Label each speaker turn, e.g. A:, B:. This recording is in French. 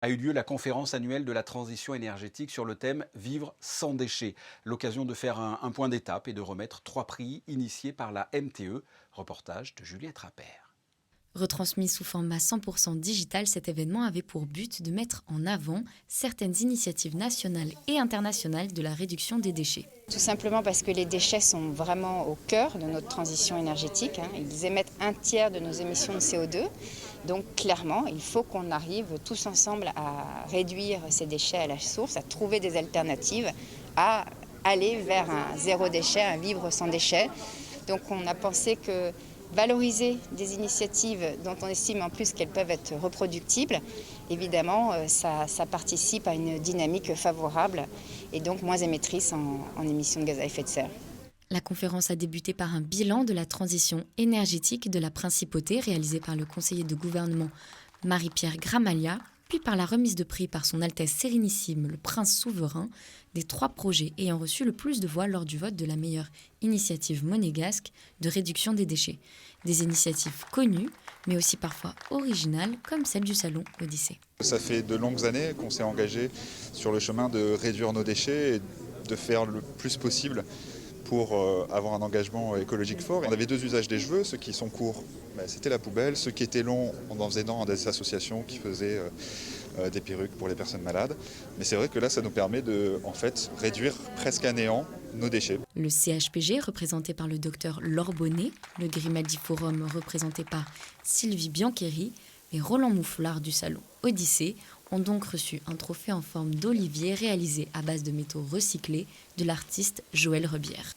A: A eu lieu la conférence annuelle de la transition énergétique sur le thème Vivre sans déchets. L'occasion de faire un point d'étape et de remettre 3 prix initiés par la MTE. Reportage de Juliette Rappert.
B: Retransmis sous format 100% digital, cet événement avait pour but de mettre en avant certaines initiatives nationales et internationales de la réduction des déchets.
C: Tout simplement parce que les déchets sont vraiment au cœur de notre transition énergétique. Ils émettent un tiers de nos émissions de CO2. Donc clairement, il faut qu'on arrive tous ensemble à réduire ces déchets à la source, à trouver des alternatives, à aller vers un zéro déchet, un vivre sans déchets. Donc on a pensé que valoriser des initiatives dont on estime en plus qu'elles peuvent être reproductibles, évidemment, ça participe à une dynamique favorable et donc moins émettrice en émissions de gaz à effet de serre.
B: La conférence a débuté par un bilan de la transition énergétique de la principauté réalisé par le conseiller de gouvernement Marie-Pierre Gramalia, puis par la remise de prix par son Altesse Sérénissime le Prince souverain des 3 projets ayant reçu le plus de voix lors du vote de la meilleure initiative monégasque de réduction des déchets. Des initiatives connues, mais aussi parfois originales, comme celle du Salon Odyssée.
D: Ça fait de longues années qu'on s'est engagé sur le chemin de réduire nos déchets et de faire le plus possible pour avoir un engagement écologique fort. On avait 2 usages des cheveux, ceux qui sont courts, c'était la poubelle, ceux qui étaient longs, on en faisait dans des associations qui faisaient des perruques pour les personnes malades. Mais c'est vrai que là, ça nous permet de réduire presque à néant nos déchets.
B: Le CHPG, représenté par le docteur Laure Bonnet, le Grimaldi Forum, représenté par Sylvie Biancheri, et Roland Mouflard du Salon Odyssée ont donc reçu un trophée en forme d'olivier réalisé à base de métaux recyclés de l'artiste Joël Rebière.